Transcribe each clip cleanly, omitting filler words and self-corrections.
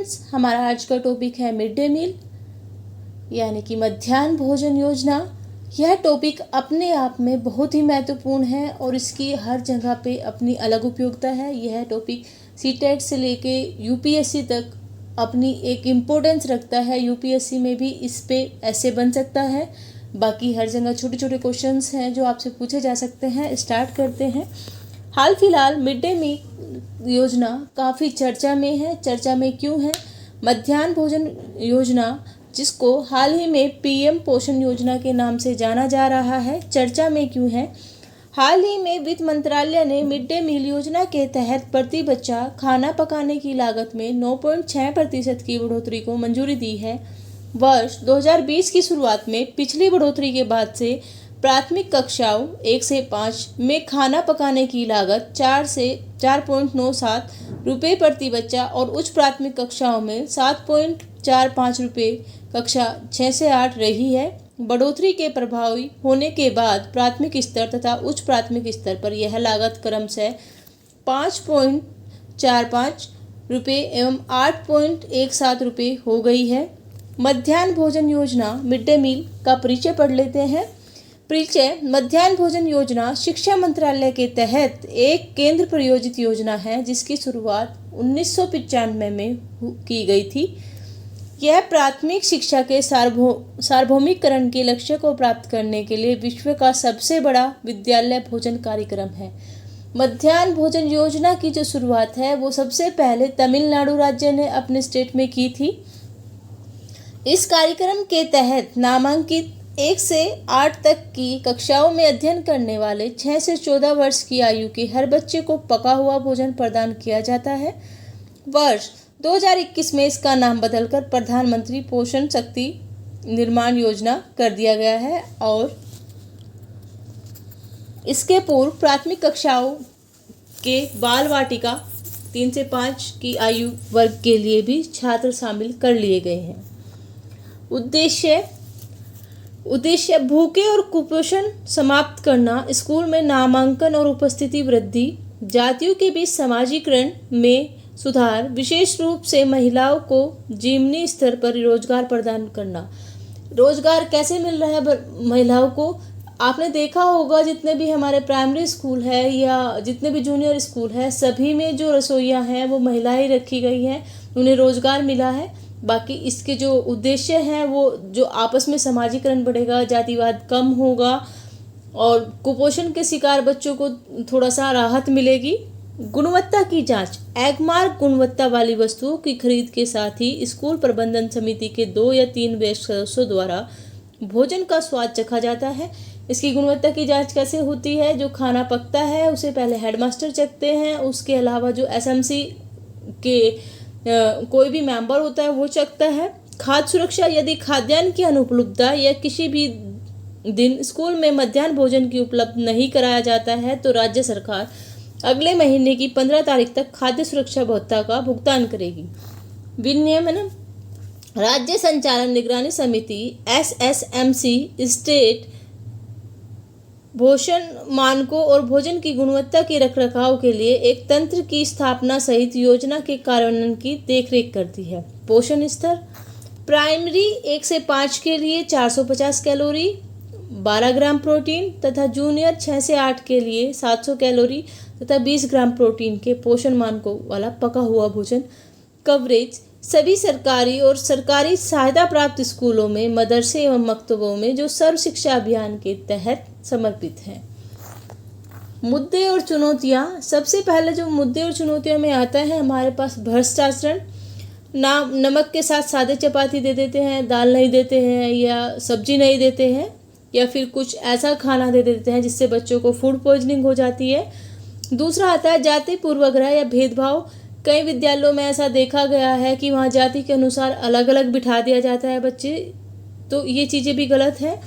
Students, हमारा आज का टॉपिक है मिड डे मील यानी कि मध्याह्न भोजन योजना। यह टॉपिक अपने आप में बहुत ही महत्वपूर्ण है और इसकी हर जगह पे अपनी अलग उपयोगिता है। यह टॉपिक सीटेट से लेके यूपीएससी तक अपनी एक इम्पोर्टेंस रखता है। यूपीएससी में भी इस पे ऐसे बन सकता है। बाकी हर जगह छोटे छोटे क्वेश्चंस हैं जो आपसे पूछे जा सकते हैं। स्टार्ट करते हैं। हाल फिलहाल मिड डे मील योजना काफ़ी चर्चा में है। चर्चा में क्यों है? मध्याह्न भोजन योजना, जिसको हाल ही में पीएम पोषण योजना के नाम से जाना जा रहा है, चर्चा में क्यों है? हाल ही में वित्त मंत्रालय ने मिड डे मील योजना के तहत प्रति बच्चा खाना पकाने की लागत में 9.6% की बढ़ोतरी को मंजूरी दी है। वर्ष 2020 की शुरुआत में पिछली बढ़ोतरी के बाद से प्राथमिक कक्षाओं 1 से 5 में खाना पकाने की लागत 4 से 4.97 रुपये प्रति बच्चा और उच्च प्राथमिक कक्षाओं में 7.45 रुपये कक्षा 6 से 8 रही है। बढ़ोतरी के प्रभावी होने के बाद प्राथमिक स्तर तथा उच्च प्राथमिक स्तर पर यह लागत क्रमशः 5.45 रुपये एवं 8.17 रुपये हो गई है। मध्याह्न भोजन योजना मिड डे मील का परिचय पढ़ लेते हैं। परिचय: मध्याह्न भोजन योजना शिक्षा मंत्रालय के तहत एक केंद्र प्रायोजित योजना है जिसकी शुरुआत 1995 में की गई थी। यह प्राथमिक शिक्षा के सार्वभौमिकरण के लक्ष्य को प्राप्त करने के लिए विश्व का सबसे बड़ा विद्यालय भोजन कार्यक्रम है। मध्याह्न भोजन योजना की जो शुरुआत है वो सबसे पहले तमिलनाडु राज्य ने अपने स्टेट में की थी। इस कार्यक्रम के तहत नामांकित 1 से 8 तक की कक्षाओं में अध्ययन करने वाले 6 से 14 वर्ष की आयु के हर बच्चे को पका हुआ भोजन प्रदान किया जाता है। वर्ष 2021 में इसका नाम बदलकर प्रधानमंत्री पोषण शक्ति निर्माण योजना कर दिया गया है और इसके पूर्व प्राथमिक कक्षाओं के बाल वाटिका 3 से 5 की आयु वर्ग के लिए भी छात्र शामिल कर लिए गए हैं। उद्देश्य भूखे और कुपोषण समाप्त करना, स्कूल में नामांकन और उपस्थिति वृद्धि, जातियों के बीच समाजीकरण में सुधार, विशेष रूप से महिलाओं को जीवनी स्तर पर रोजगार प्रदान करना। रोजगार कैसे मिल रहा है महिलाओं को? आपने देखा होगा जितने भी हमारे प्राइमरी स्कूल है या जितने भी जूनियर स्कूल है, सभी में जो रसोइयाँ हैं वो महिलाएं रखी गई हैं, उन्हें रोजगार मिला है। बाकी इसके जो उद्देश्य हैं वो जो आपस में समाजीकरण बढ़ेगा, जातिवाद कम होगा और कुपोषण के शिकार बच्चों को थोड़ा सा राहत मिलेगी। गुणवत्ता की जांच: एगमार्क गुणवत्ता वाली वस्तुओं की खरीद के साथ ही स्कूल प्रबंधन समिति के 2 या 3 वरिष्ठ सदस्यों द्वारा भोजन का स्वाद चखा जाता है। इसकी गुणवत्ता की जांच कैसे होती है? जो खाना पकता है उसे पहले हेडमास्टर चखते हैं, उसके अलावा जो एसएमसी के कोई भी मेंबर होता है वो चखता है। खाद्य सुरक्षा: यदि खाद्यान्न की अनुपलब्धता या किसी भी दिन स्कूल में मध्याह्न भोजन की उपलब्ध नहीं कराया जाता है तो राज्य सरकार अगले महीने की 15 तारीख तक खाद्य सुरक्षा भत्ता का भुगतान करेगी। विनियमन: राज्य संचालन निगरानी समिति एसएसएमसी स्टेट भोजन मानकों और भोजन की गुणवत्ता के रखरखाव के लिए एक तंत्र की स्थापना सहित योजना के कार्यान्वयन की देखरेख करती है। पोषण स्तर: प्राइमरी 1 से 5 के लिए 450 कैलोरी 12 ग्राम प्रोटीन तथा जूनियर 6 से 8 के लिए 700 कैलोरी तथा 20 ग्राम प्रोटीन के पोषण मानकों वाला पका हुआ भोजन। कवरेज: सभी सरकारी और सरकारी सहायता प्राप्त स्कूलों में, मदरसे एवं मकतबों में जो सर्व शिक्षा अभियान के तहत समर्पित हैं। मुद्दे और चुनौतियां: सबसे पहले जो मुद्दे और चुनौतियों में आता है हमारे पास भ्रष्ट आचरण। नमक के साथ सादे चपाती दे देते हैं, दाल नहीं देते हैं या सब्जी नहीं देते हैं या फिर कुछ ऐसा खाना दे देते हैं जिससे बच्चों को फूड पॉइजनिंग हो जाती है। दूसरा आता है जाति पूर्वाग्रह या भेदभाव। कई विद्यालयों में ऐसा देखा गया है कि वहाँ जाति के अनुसार अलग अलग बिठा दिया जाता है बच्चे, तो ये चीज़ें भी गलत है।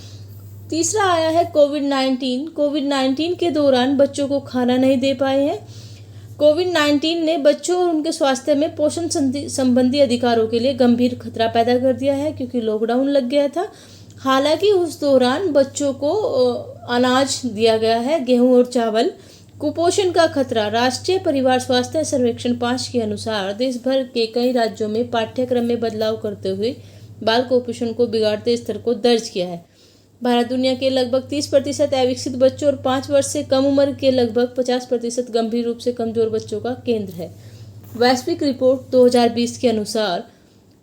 तीसरा आया है कोविड-19 के दौरान बच्चों को खाना नहीं दे पाए हैं। कोविड-19 ने बच्चों और उनके स्वास्थ्य में पोषण संबंधी अधिकारों के लिए गंभीर खतरा पैदा कर दिया है क्योंकि लॉकडाउन लग गया था। हालांकि उस दौरान बच्चों को अनाज दिया गया है, गेहूं और चावल। कुपोषण का खतरा। राष्ट्रीय परिवार स्वास्थ्य सर्वेक्षण 5 के अनुसार देश भर के कई राज्यों में पाठ्यक्रम में बदलाव करते हुए बाल कुपोषण को बिगाड़ते स्तर को दर्ज किया है। भारत दुनिया के लगभग 30% अविकसित बच्चों और 5 वर्ष से कम उम्र के लगभग 50% गंभीर रूप से कमजोर बच्चों का केंद्र है। वैश्विक रिपोर्ट 2020 के अनुसार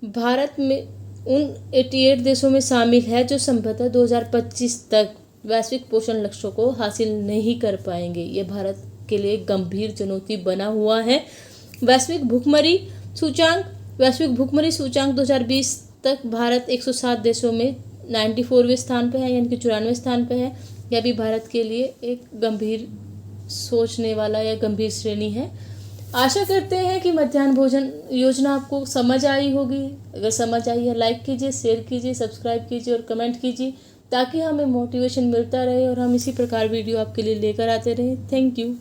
भारत में उन 88 देशों में शामिल है जो संभवतः 2025 तक वैश्विक पोषण लक्ष्यों को हासिल नहीं कर पाएंगे। ये भारत के लिए गंभीर चुनौती बना हुआ है। वैश्विक भुखमरी सूचांक 2020 तक भारत 107 देशों में 94वें स्थान पे है, यानी कि 94वें स्थान पे है। यह भी भारत के लिए एक गंभीर सोचने वाला या गंभीर श्रेणी है। आशा करते हैं कि मध्याह्न भोजन योजना आपको समझ आई होगी। अगर समझ आई है लाइक कीजिए, शेयर कीजिए, सब्सक्राइब कीजिए और कमेंट कीजिए, ताकि हमें मोटिवेशन मिलता रहे और हम इसी प्रकार वीडियो आपके लिए लेकर आते रहें। Thank you.